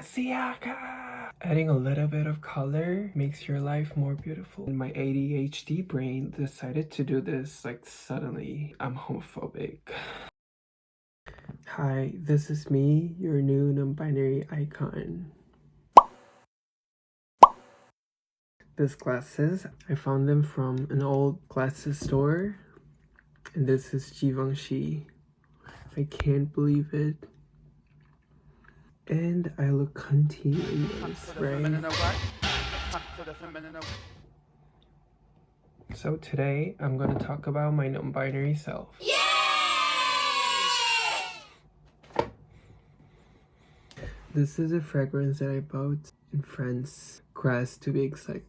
Balenciaga! Adding a little bit of color makes your life more beautiful. And my ADHD brain decided to do this like suddenly. I'm homophobic. Hi, this is me, your new non-binary icon. These glasses, I found them from an old glasses store. And this is Givenchy. I can't believe it. And I look cunty in this, right? So today, I'm gonna talk about my non-binary self. Yay! This is a fragrance that I bought in France. Grass to be exact.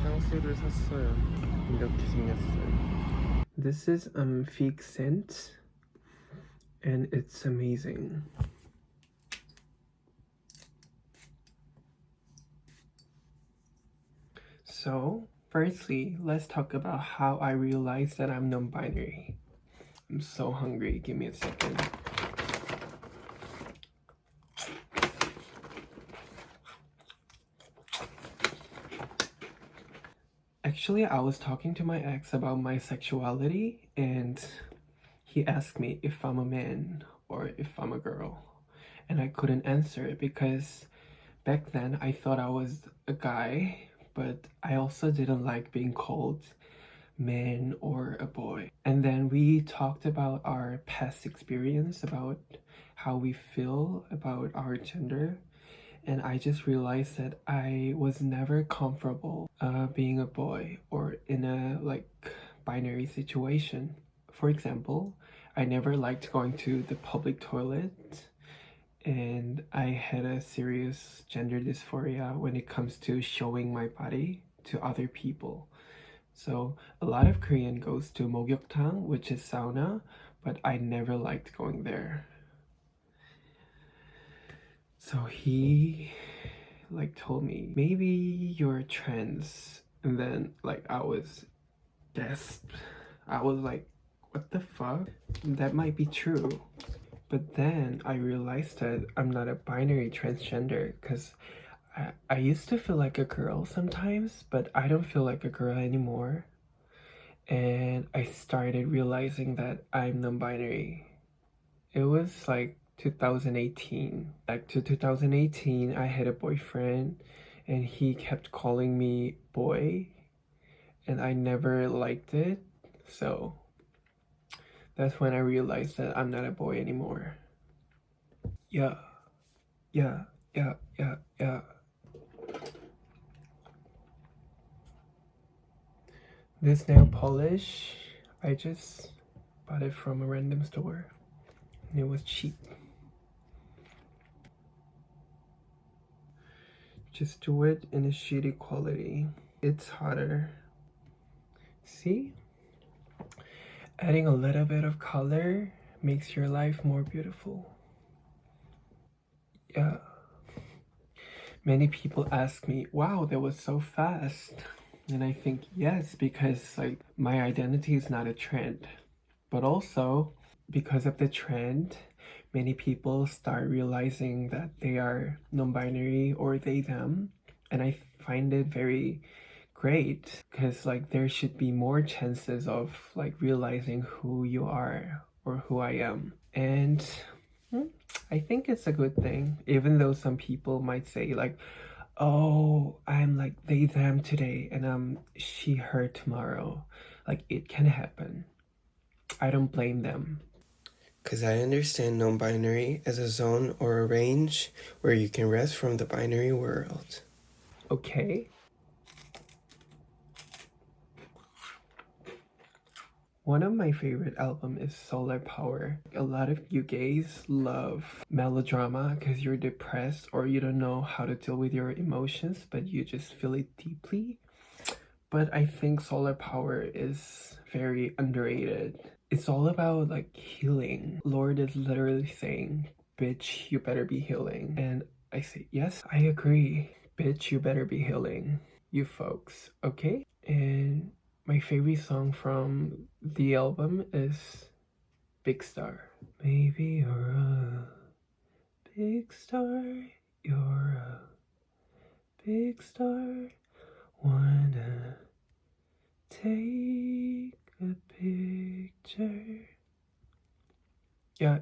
향수를 샀어요. 이렇게 생겼어요. This is fig scent and it's amazing. So, firstly, let's talk about how I realized that I'm non-binary. I'm so hungry, give me a second. Actually, I was talking to my ex about my sexuality and he asked me if I'm a man or if I'm a girl. And I couldn't answer it because back then I thought I was a guy, but I also didn't like being called man or a boy. And then we talked about our past experience, about how we feel about our gender. And I just realized that I was never comfortable being a boy or in a like binary situation. For example, I never liked going to the public toilet, and I had a serious gender dysphoria when it comes to showing my body to other people. So a lot of Korean goes to 목욕탕, which is sauna, but I never liked going there. So he like told me, maybe you're trans. And then like I was gasped. I was like, what the fuck? That might be true. But then I realized that I'm not a binary transgender because I used to feel like a girl sometimes, but I don't feel like a girl anymore. And I started realizing that I'm non-binary. It was like 2018. Back to 2018, I had a boyfriend and he kept calling me boy and I never liked it. So that's when I realized that I'm not a boy anymore. Yeah. This nail polish, I just bought it from a random store and it was cheap. Just do it in a shitty quality. It's hotter. See? Adding a little bit of color makes your life more beautiful. Yeah. Many people ask me, wow, that was so fast. And I think yes, because like my identity is not a trend. But also because of the trend, many people start realizing that they are non-binary or they them. And I find it very great because like there should be more chances of like realizing who you are or who I am. And I think it's a good thing, even though some people might say like, oh, I'm like they them today and I'm she her tomorrow. Like it can happen. I don't blame them. Because I understand non-binary as a zone or a range where you can rest from the binary world. Okay. One of my favorite albums is Solar Power. A lot of you gays love melodrama because you're depressed or you don't know how to deal with your emotions, but you just feel it deeply. But I think Solar Power is very underrated. It's all about like healing. Lord is literally saying, bitch, you better be healing. And I say, yes, I agree. Bitch, you better be healing. You folks, okay? And my favorite song from the album is big star. Maybe you're a big star. You're a big star. Wanna take a picture. Yeah.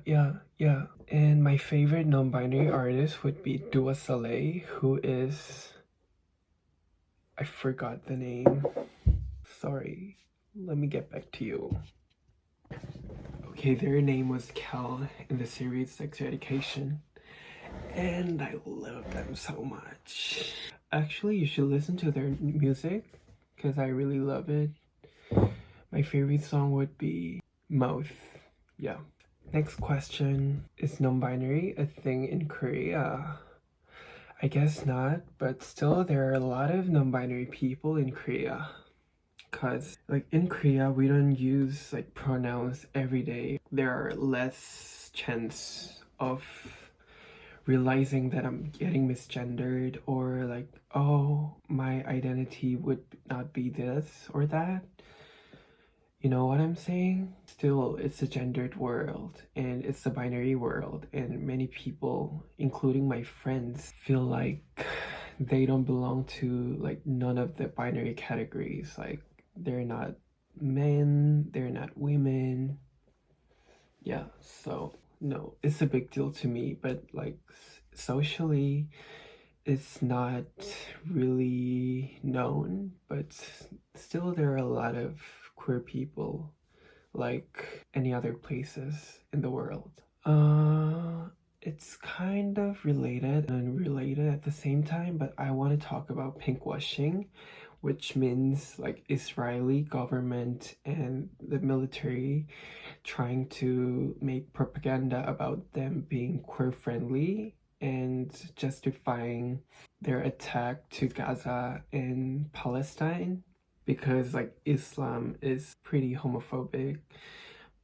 And my favorite non-binary artist would be Dua Saleh, who is... I forgot the name. Sorry. Let me get back to you. Okay, their name was Cal in the series Sex Education. And I love them so much. Actually, you should listen to their music because I really love it. My favorite song would be Mouth. Yeah. Next question. Is non-binary a thing in Korea? I guess not, but still there are a lot of non-binary people in Korea. Cause like in Korea we don't use like pronouns every day. There are less chance of realizing that I'm getting misgendered or like, oh, my identity would not be this or that. You know what I'm saying? Still, it's a gendered world and it's a binary world, and many people, including my friends, feel like they don't belong to like none of the binary categories. Like they're not men, they're not women. Yeah, so no, it's a big deal to me, but like socially it's not really known, but still there are a lot of queer people like any other places in the world. It's kind of related and unrelated at the same time, but I want to talk about pinkwashing, which means like Israeli government and the military trying to make propaganda about them being queer friendly and justifying their attack to Gaza and Palestine because like Islam is pretty homophobic.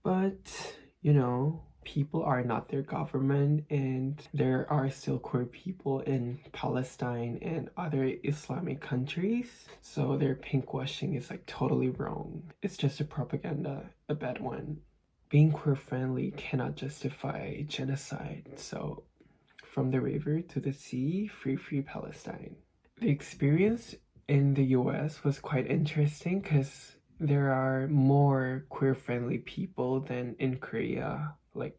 But you know, people are not their government, and there are still queer people in Palestine and other Islamic countries, so their pinkwashing is like totally wrong. It's just a propaganda, a bad one. Being queer friendly cannot justify genocide, so from the river to the sea, free Palestine. The experience in the US was quite interesting because there are more queer friendly people than in Korea, like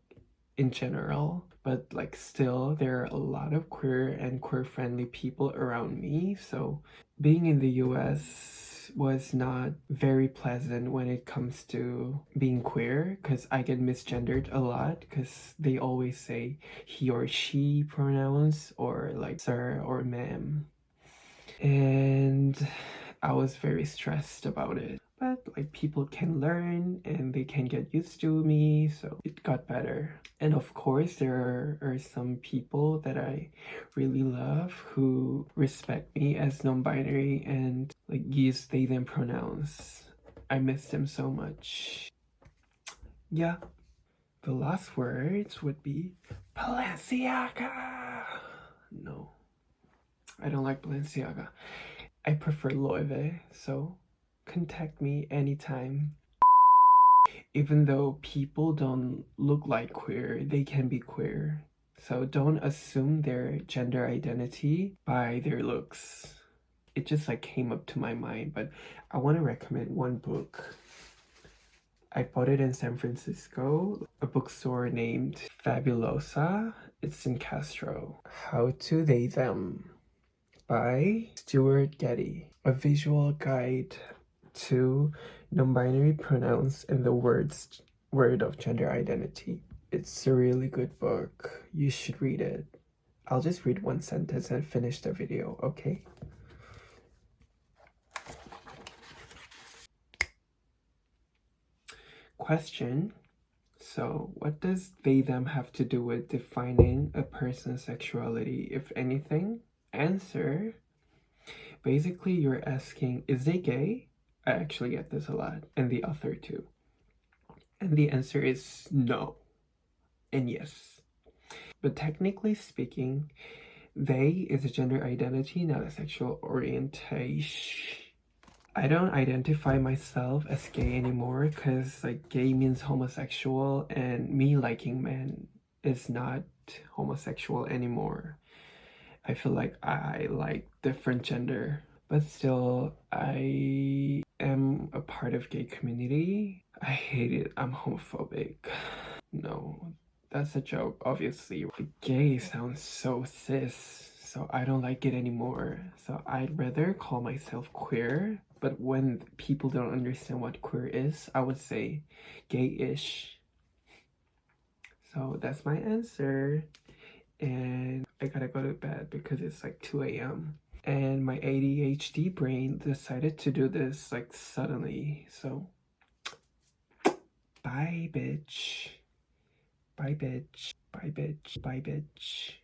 in general. But like still there are a lot of queer and queer friendly people around me. So being in the US was not very pleasant when it comes to being queer because I get misgendered a lot because they always say he or she pronouns or like sir or ma'am. And I was very stressed about it. But like people can learn and they can get used to me, so it got better. And of course there are some people that I really love who respect me as non-binary and like use they them pronouns. I miss them so much. Yeah. The last words would be Balenciaga. No, I don't like Balenciaga. I prefer Loewe, so contact me anytime. Even though people don't look like queer, they can be queer. So don't assume their gender identity by their looks. It just like came up to my mind, but I want to recommend one book. I bought it in San Francisco, a bookstore named Fabulosa. It's in Castro. How to They Them by Stuart Getty, a visual guide to non-binary pronouns and the word of gender identity. It's a really good book. You should read it. I'll just read one sentence and finish the video, okay? Question. So, what does they them have to do with defining a person's sexuality, if anything? Answer. Basically, you're asking, is they gay? I actually get this a lot, and the author too. And the answer is no and yes. But technically speaking, they is a gender identity, not a sexual orientation. I don't identify myself as gay anymore because like gay means homosexual, and me liking men is not homosexual anymore. I feel like I like different gender, but still I am a part of gay community. I hate it. I'm homophobic. No, that's a joke, obviously. Gay sounds so cis, so I don't like it anymore. So I'd rather call myself queer, but when people don't understand what queer is, I would say gay-ish. So that's my answer. And I gotta go to bed because it's like 2 a.m. And my ADHD brain decided to do this like suddenly. So bye, bitch. Bye, bitch. Bye, bitch. Bye, bitch.